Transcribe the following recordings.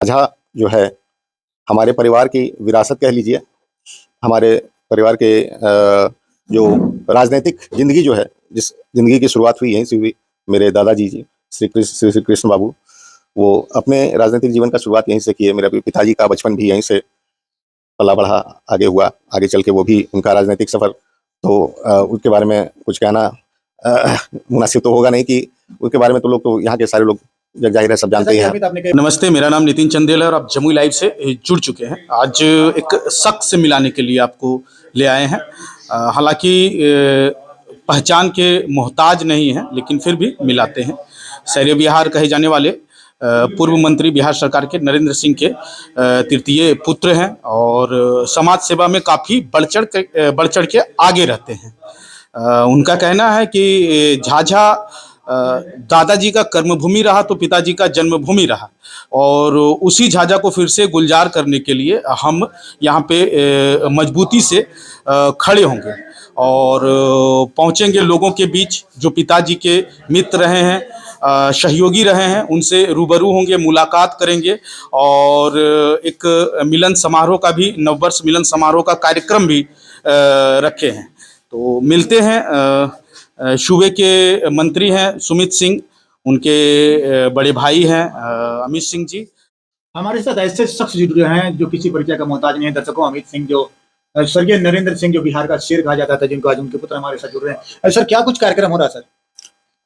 साझा जो है हमारे परिवार की विरासत कह लीजिए। हमारे परिवार के जो राजनीतिक ज़िंदगी जो है, जिस ज़िंदगी की शुरुआत हुई यहीं से हुई। मेरे दादाजी जी श्री कृष्ण बाबू, वो अपने राजनीतिक जीवन का शुरुआत यहीं से किए। मेरे पिताजी का बचपन भी यहीं से पला बढ़ा, आगे हुआ। आगे चल के वो भी उनका राजनीतिक सफ़र, तो उसके बारे में कुछ कहना मुनासिब तो होगा नहीं कि उसके बारे में तो लोग, तो यहाँ के सारे लोग जग जाहिर है सब जानते ही हैं। नमस्ते, मेरा नाम नितिन चंदेल है और आप जमुई लाइव से जुड़ चुके हैं। आज एक शख्स से मिलाने के लिए आपको ले आए हैं। हालांकि पहचान के मोहताज नहीं हैं, लेकिन फिर भी मिलाते हैं। शहरी बिहार कहे जाने वाले पूर्व मंत्री बिहार सरकार के नरेंद्र सिंह के तृतीय पुत्र हैं और समाज सेवा में काफ़ी बढ़ चढ़ के आगे रहते हैं। उनका कहना है कि झाझा दादाजी का कर्मभूमि रहा तो पिताजी का जन्मभूमि रहा, और उसी झाझा को फिर से गुलजार करने के लिए हम यहाँ पे मजबूती से खड़े होंगे और पहुँचेंगे लोगों के बीच जो पिताजी के मित्र रहे हैं, सहयोगी रहे हैं। उनसे रूबरू होंगे, मुलाकात करेंगे और एक मिलन समारोह का भी, नववर्ष मिलन समारोह का कार्यक्रम भी रखे हैं। तो मिलते हैं। सूबे के मंत्री हैं सुमित सिंह, उनके बड़े भाई हैं अमित सिंह जी। हमारे साथ ऐसे शख्स जुड़े हैं जो किसी परिचय का मोहताज नहीं है। दर्शकों, अमित सिंह जो स्वर्गीय नरेंद्र सिंह जो बिहार का शेर कहा जाता था, जिनको आज उनके पुत्र हमारे साथ जुड़ रहे हैं। सर, क्या कुछ कार्यक्रम हो रहा है? सर,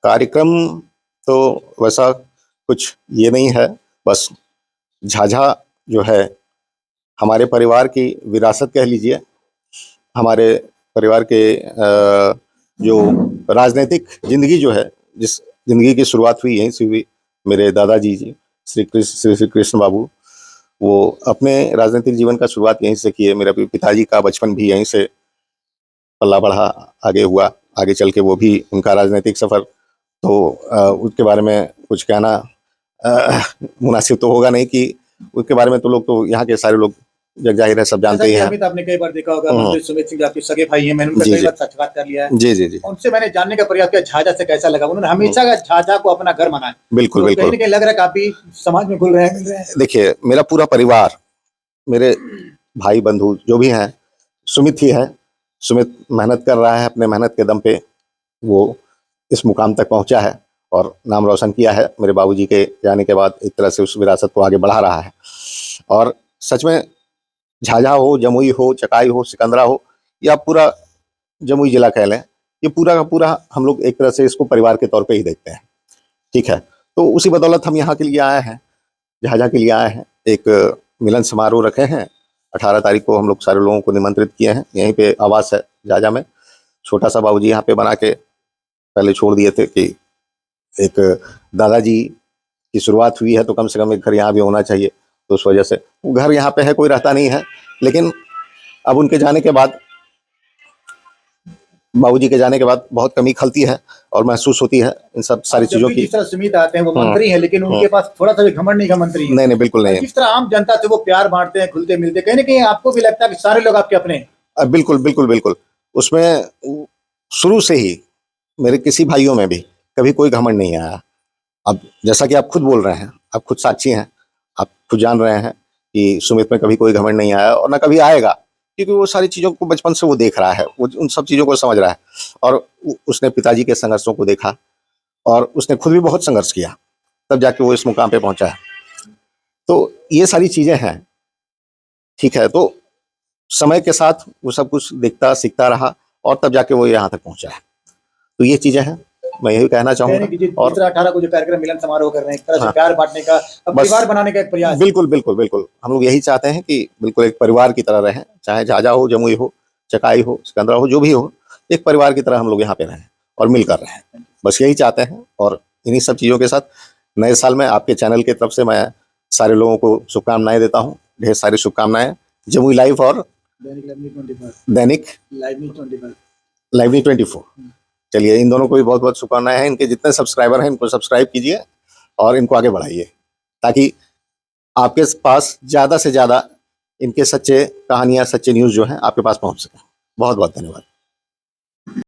कार्यक्रम तो वैसा कुछ ये नहीं है, बस झाझा जो है हमारे परिवार की विरासत कह लीजिए। हमारे परिवार के जो राजनीतिक ज़िंदगी जो है, जिस ज़िंदगी की शुरुआत हुई यहीं से हुई। मेरे दादाजी जी श्री कृष्ण बाबू, वो अपने राजनीतिक जीवन का शुरुआत यहीं से किए। मेरे पिताजी का बचपन भी यहीं से पला बढ़ा, आगे हुआ। आगे चल के वो भी उनका राजनीतिक सफ़र, तो उसके बारे में कुछ कहना मुनासिब तो होगा नहीं कि उसके बारे में तो लोग, तो यहाँ के सारे लोग जग जाहिर है सब जानते ही हैं। आपने कई बार देखा होगा, मंत्री सुमित सिंह आपके सगे भाई हैं, मैंने उनसे कई बार साक्षात्कार कर लिया है। जी जी जी। उनसे मैंने जानने का प्रयास किया झाझा से कैसा लगा। उन्होंने हमेशा झाझा को अपना घर माना है। बिल्कुल तो बिल्कुल। कहीं ना कहीं लग रहा है काफी समाज में घुल रहे हैं। देखिए, मेरा पूरा परिवार, मेरे भाई बंधु जो भी हैं, सुमित ही है। सुमित मेहनत कर रहा है, अपने मेहनत के दम पे वो इस मुकाम तक पहुंचा है और नाम रोशन किया है। मेरे बाबूजी के जाने के बाद एक तरह से उस विरासत को आगे बढ़ा रहा है। और सच में झाझा हो, जमुई हो, चकाई हो, सिकंदरा हो, या पूरा जमुई जिला कह लें, ये पूरा का पूरा हम लोग एक तरह से इसको परिवार के तौर पे ही देखते हैं। ठीक है, तो उसी बदौलत हम यहाँ के लिए आए हैं, झाझा के लिए आए हैं। एक मिलन समारोह रखे हैं। 18 तारीख को हम लोग सारे लोगों को निमंत्रित किए हैं। यहीं पे आवास है झाझा में, छोटा सा बाबूजी यहाँ पे बना के पहले छोड़ दिए थे कि एक दादाजी की शुरुआत हुई है तो कम से कम एक घर यहाँ भी होना चाहिए। तो उस वजह से घर यहाँ पे है, कोई रहता नहीं है। लेकिन अब उनके जाने के बाद, बाबूजी के जाने के बाद बहुत कमी खलती है और महसूस होती है इन सब सारी चीज़ों की। जिस तरह सुमित आते हैं, वो मंत्री हैं, लेकिन उनके पास थोड़ा सा भी घमंड नहीं का मंत्री है। नहीं, बिल्कुल नहीं। जिस तरह आम जनता से वो प्यार बांटते हैं, खुलते मिलते, कहीं ना कहीं आपको भी लगता है कि सारे लोग आपके अपने हैं। बिल्कुल बिल्कुल बिल्कुल। उसमें शुरू से ही मेरे किसी भाइयों में भी कभी कोई घमंड नहीं आया। अब जैसा कि आप खुद बोल रहे हैं, आप खुद साक्षी हैं, आप खुद जान रहे हैं कि सुमित में कभी कोई घमंड नहीं आया और ना कभी आएगा, क्योंकि वो सारी चीज़ों को बचपन से वो देख रहा है, वो उन सब चीज़ों को समझ रहा है। और उसने पिताजी के संघर्षों को देखा और उसने खुद भी बहुत संघर्ष किया, तब जाके वो इस मुकाम पे पहुंचा है। तो ये सारी चीज़ें हैं। ठीक है, तो समय के साथ वो सब कुछ देखता सीखता रहा और तब जाके वो यहाँ तक पहुंचा है। तो ये चीज़ें हैं, मैं यही कहना चाहूँगा। और 18 को जो कार्यक्रम मिलन समारोह कर रहे हैं, एक तरह से प्यार बांटने का, परिवार बनाने का एक प्रयास। बिल्कुल बिल्कुल बिल्कुल। हम लोग यही चाहते हैं कि बिल्कुल एक परिवार की तरह रहें, चाहे झाझा हो, जमुई हो, चकाई हो, सिकंदरा हो, जो भी हो, एक परिवार की तरह हम लोग यहाँ पे रहें और मिलकर रहें। बस यही चाहते हैं। और इन्हीं सब चीज़ों के साथ नए साल में आपके चैनल की तरफ से मैं सारे लोगों को शुभकामनाएं देता हूँ, ढेर सारी शुभकामनाएं। जमुई लाइव और दैनिक लाइव 24। चलिए, इन दोनों को भी बहुत बहुत शुभकामनाएं हैं। इनके जितने सब्सक्राइबर हैं, इनको सब्सक्राइब कीजिए और इनको आगे बढ़ाइए, ताकि आपके पास ज़्यादा से ज़्यादा इनके सच्चे कहानियाँ, सच्चे न्यूज़ जो हैं आपके पास पहुंच सकें। बहुत बहुत धन्यवाद।